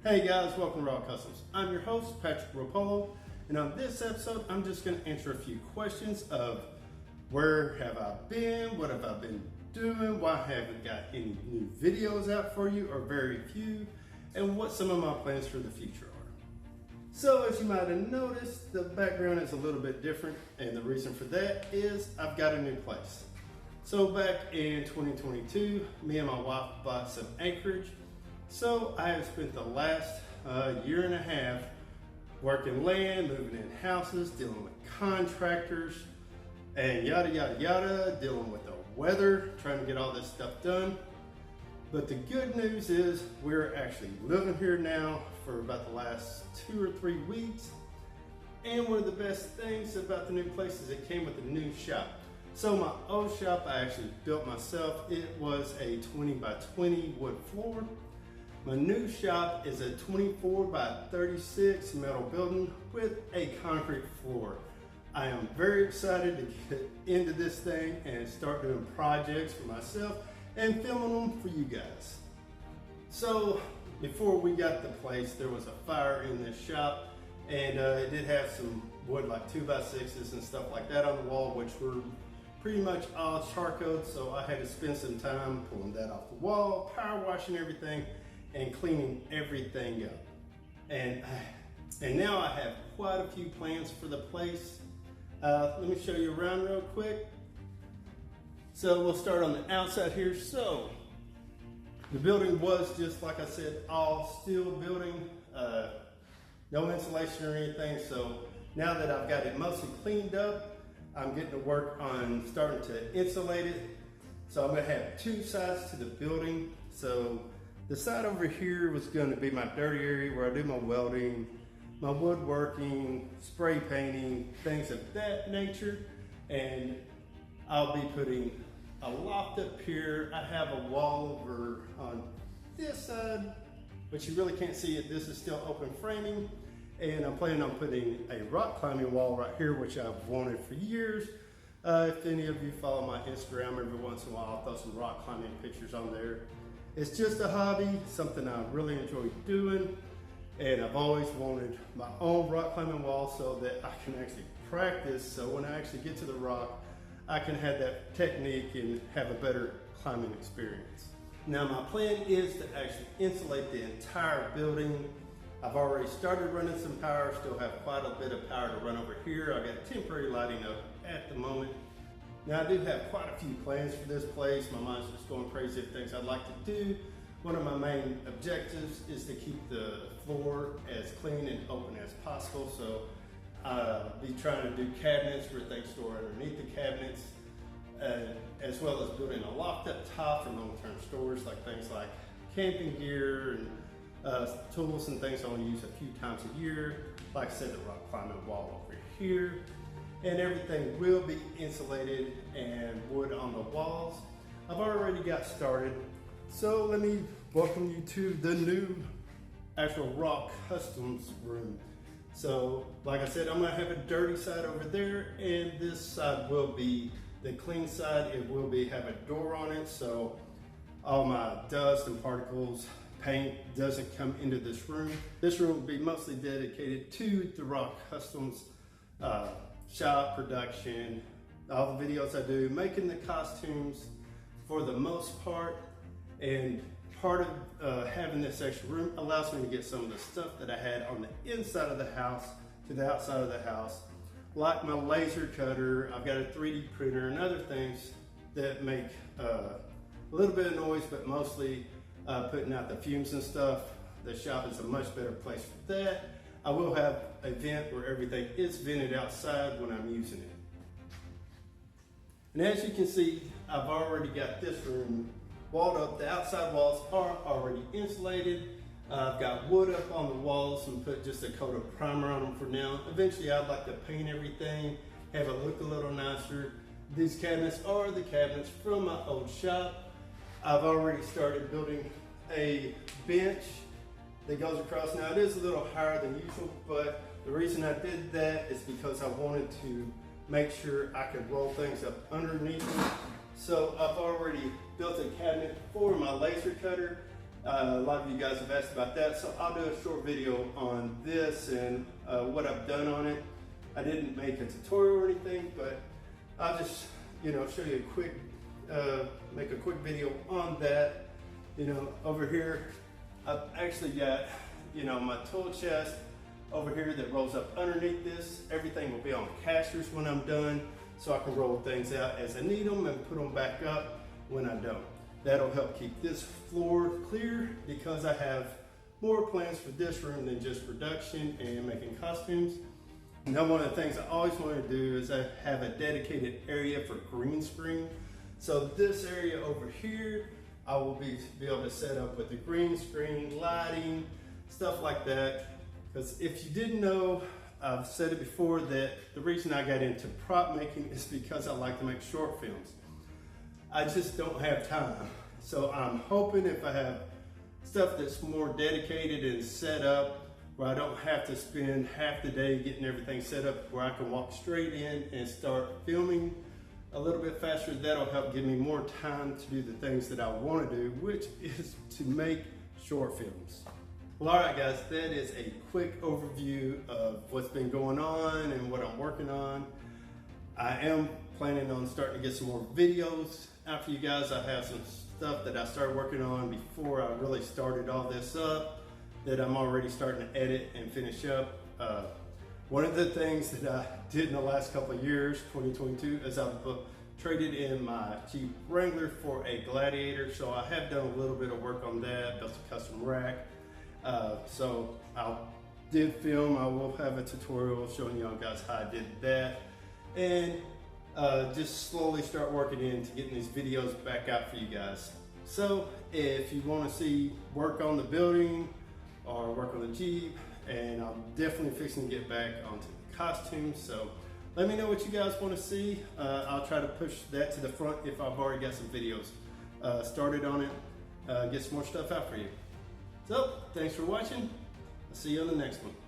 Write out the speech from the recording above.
Hey guys, welcome to Raw Customs. I'm your host, Patrick Rapolo, and on this episode, I'm just going to answer a few questions of where have I been, what have I been doing, why I haven't got any new videos out for you, or very few, and what some of my plans for the future are. So as you might have noticed, the background is a little bit different, and the reason for that is I've got a new place. So back in 2022, me and my wife bought some acreage. So I have spent the last year and a half working land, moving in houses, dealing with contractors, and yada, yada, yada, dealing with the weather, trying to get all this stuff done. But the good news is we're actually living here now for about the last 2 or 3 weeks. And one of the best things about the new place is it came with a new shop. So my old shop I actually built myself. It was a 20 by 20 wood floor. My new shop is a 24 by 36 metal building with a concrete floor. I am very excited to get into this thing and start doing projects for myself and filming them for you guys. So before we got the place, there was a fire in this shop, and it did have some wood like 2x6s and stuff like that on the wall, which were pretty much all charcoaled. So I had to spend some time pulling that off the wall, power washing everything, and cleaning everything up. And now I have quite a few plans for the place. Let me show you around real quick. So we'll start on the outside here. So the building was, just like I said, all steel building, no insulation or anything. So now that I've got it mostly cleaned up, I'm getting to work on starting to insulate it. So I'm gonna have 2 sides to the building. So the side over here was going to be my dirty area where I do my welding, my woodworking, spray painting, things of that nature. And I'll be putting a loft up here. I have a wall over on this side, but you really can't see it. This is still open framing. And I'm planning on putting a rock climbing wall right here, which I've wanted for years. If any of you follow my Instagram, every once in a while I'll throw some rock climbing pictures on there. It's just a hobby, something I really enjoy doing, and I've always wanted my own rock climbing wall so that I can actually practice, so when I actually get to the rock, I can have that technique and have a better climbing experience. Now my plan is to actually insulate the entire building. I've already started running some power, still have quite a bit of power to run over here. I got temporary lighting up at the moment. Now I do have quite a few plans for this place. My mind's just going crazy of things I'd like to do. One of my main objectives is to keep the floor as clean and open as possible. So I'll be trying to do cabinets where things store underneath the cabinets, as well as building a loft up top for long-term storage, like things like camping gear and tools and things I only use a few times a year. Like I said, the rock climbing wall over here. And everything will be insulated and wood on the walls. I've already got started. So let me welcome you to the new actual Raw Customs room. So like I said, I'm gonna have a dirty side over there, and this side will be the clean side. It will have a door on it, so all my dust and particles, paint doesn't come into this room. This room will be mostly dedicated to the Raw Customs shop production, all the videos I do, making the costumes for the most part. And part of having this extra room allows me to get some of the stuff that I had on the inside of the house to the outside of the house, like my laser cutter. I've got a 3D printer and other things that make a little bit of noise, but mostly putting out the fumes and stuff. The shop is a much better place for that. I will have a vent where everything is vented outside when I'm using it. And as you can see, I've already got this room walled up. The outside walls are already insulated. I've got wood up on the walls and put just a coat of primer on them for now. Eventually I'd like to paint everything, have it look a little nicer. These cabinets are the cabinets from my old shop. I've already started building a bench that goes across. Now it is a little higher than usual, but the reason I did that is because I wanted to make sure I could roll things up underneath it. So I've already built a cabinet for my laser cutter. A lot of you guys have asked about that, so I'll do a short video on this and what I've done on it. I didn't make a tutorial or anything, but I'll just, show you a quick, make a quick video on that. Over here, I've actually got, my tool chest over here that rolls up underneath this. Everything will be on casters when I'm done, so I can roll things out as I need them and put them back up when I don't. That'll help keep this floor clear because I have more plans for this room than just production and making costumes. Now, one of the things I always want to do is I have a dedicated area for green screen. So this area over here, I will be able to set up with the green screen, lighting, stuff like that. Because if you didn't know, I've said it before that the reason I got into prop making is because I like to make short films. I just don't have time. So I'm hoping if I have stuff that's more dedicated and set up, where I don't have to spend half the day getting everything set up, where I can walk straight in and start filming a little bit faster, that'll help give me more time to do the things that I want to do, which is to make short films. Well, all right, guys, that is a quick overview of what's been going on and what I'm working on. I am planning on starting to get some more videos out for you guys. I have some stuff that I started working on before I really started all this up that I'm already starting to edit and finish up. One of the things that I did in the last couple of years, 2022, is I've traded in my Jeep Wrangler for a Gladiator. So I have done a little bit of work on that, built a custom rack. So I did film, I will have a tutorial showing you guys how I did that. And just slowly start working into getting these videos back out for you guys. So if you want to see work on the building or work on the Jeep, and I'm definitely fixing to get back onto the costumes, so let me know what you guys want to see. I'll try to push that to the front if I've already got some videos started on it, get some more stuff out for you. So thanks for watching. I'll see you on the next one.